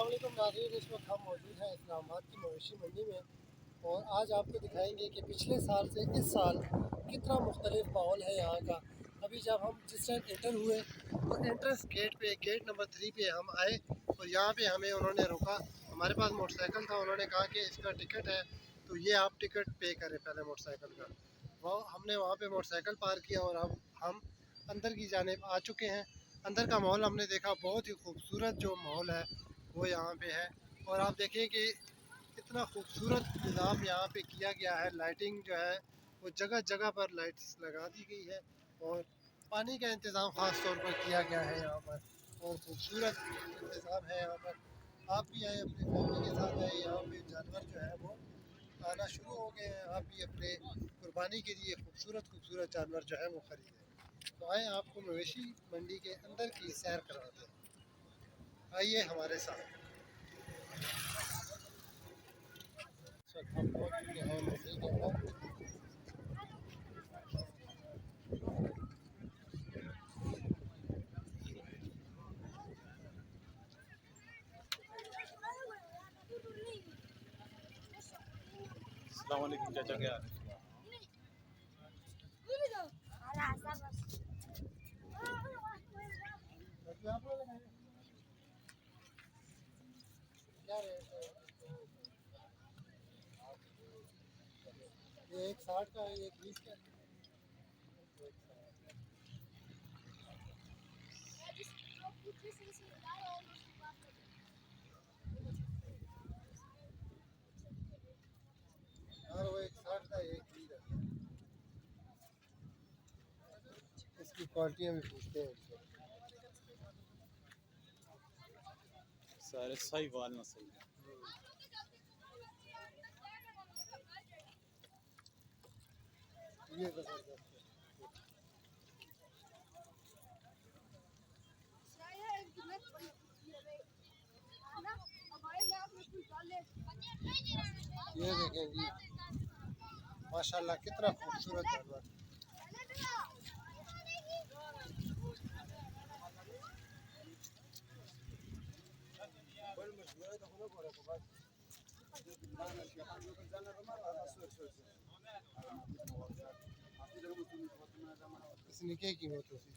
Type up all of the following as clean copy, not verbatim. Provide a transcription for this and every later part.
अस्सलाम वालेकुम नाज़रीन, इस वक्त हम मौजूद हैं इस्लामाबाद की मवेशी मंडी में और आज आपको दिखाएंगे कि पिछले साल से इस साल कितना मुख्तलिफ माहौल है यहाँ का। अभी जब हम जिस टाइम एंटर हुए तो एंट्रेंस गेट पे गेट नंबर 3 पे हम आए और यहाँ पे हमें उन्होंने रोका। हमारे पास मोटरसाइकिल था, उन्होंने कहा कि इसका टिकट है तो ये आप टिकट पे करें पहले मोटरसाइकिल का। वो हमने वहाँ पे मोटरसाइकिल पार्क किया और अब हम अंदर की जानिब आ चुके हैं। अंदर का माहौल हमने देखा, बहुत ही खूबसूरत जो माहौल है वो यहाँ पे है। और आप देखें कि इतना खूबसूरत निज़ाम यहाँ पे किया गया है। लाइटिंग जो है वो जगह जगह पर लाइट्स लगा दी गई है और पानी का इंतज़ाम ख़ास तौर पर किया गया है यहाँ पर और खूबसूरत इंतज़ाम है यहाँ पर। आप भी आए अपनी फैमिली के साथ आए, यहाँ पे जानवर जो है वो आना शुरू हो गए हैं। आप भी अपने कुर्बानी के लिए खूबसूरत खूबसूरत जानवर जो है वो ख़रीदें। तो आए आपको मवेशी मंडी के अंदर की सैर कराते हैं, आइए हमारे साथ। इस वक्त हम पहुँच चुके हैं मंडी के अंदर। अस्सलाम वालेकुम चाचा, क्या हाल है? क्या रेट है? ये एक 60 का है, एक 20 का है। और वो एक 60 का एक 20 का। इसकी क्वालिटियाँ भी पूछते हैं इनसे। सारे साहिवाल नस्ल है। ये ज़बरदस्त है। ये देखें जी, माशाल्लाह कितना खूबसूरत जानवर। इसने क्या कीमत होती है?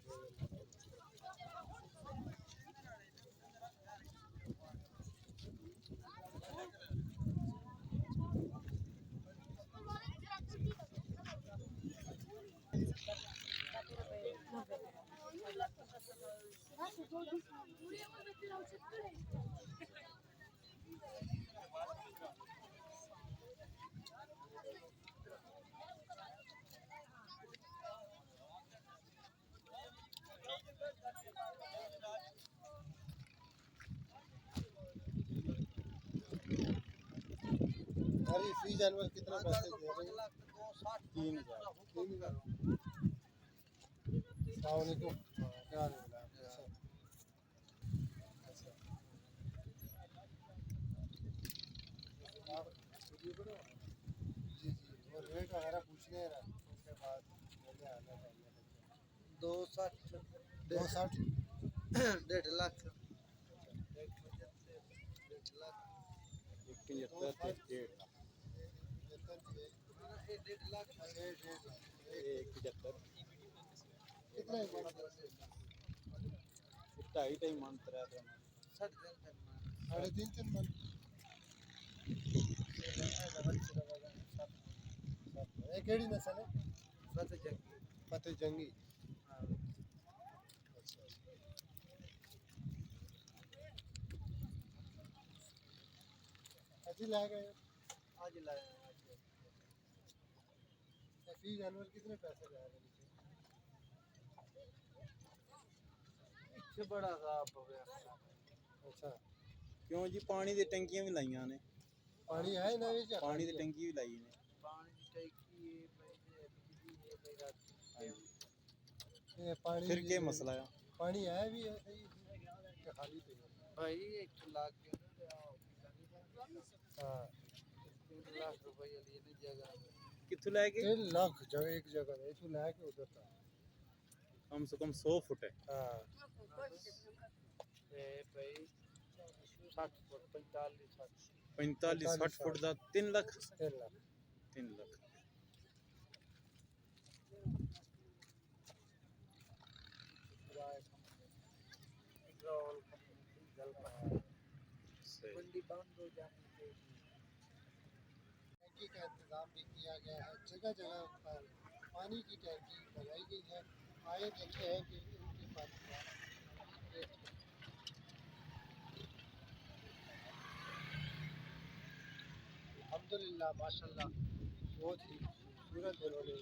अरे फी जानवर कितना पैसे दे रहे हैं? 3,000। 3,000। अस्सलाम वालेकुम। क्या हाल है? अच्छा, आप जी जी, और रेट वगैरह पूछने हैं ना, उसके बाद बोले आना चाहिए। 260 260। 1.5 लाख। 1,75 1,50 1.5 लाख। एक 75 कितना है? 2.5 मन 3 साढ़े तीन तीन मन। ये केड़ी नस्ल है? फतेह जंगी। अच्छा, अच्छी ला गए। आज लाया फी जानवर कितने पैसे ले रहे हैं? इससे बड़ा साहब हो गया। अच्छा, क्यों जी, पानी दी टंकियां भी लाइयां ने। पानी है ना? ये पानी दी टंकी भी लाई ने। पानी की टंकी है भाई, बिजली है भाई, रात ये पानी फिर क्या मसला है? पानी है भी है सही कि खाली पे है? भाई 1 लाख के हाँ, 3 लाख रुपये लिए नहीं जगह। कितु लाके? 3 लाख जगह एक जगह है, इसको ला के उधर था। कम से कम 100 फुट है। हाँ, ए भाई 60 फुट 45 60 45-60 फुट ਦਾ 3 ਲੱਖ 3 लाख 3 ਲੱਖ किराए पेट्रोल डीजल का सही मंडी बंद हो जाने से टैंकी का इंतज़ाम भी किया गया है, जगह जगह पर पानी की टैंकी लगाई गई है। आए देखते हैं कि इनके पानी का रेट क्या है। अल्हम्दुलिल्लाह माशाल्लाह बहुत ही खूबसूरत इन्होंने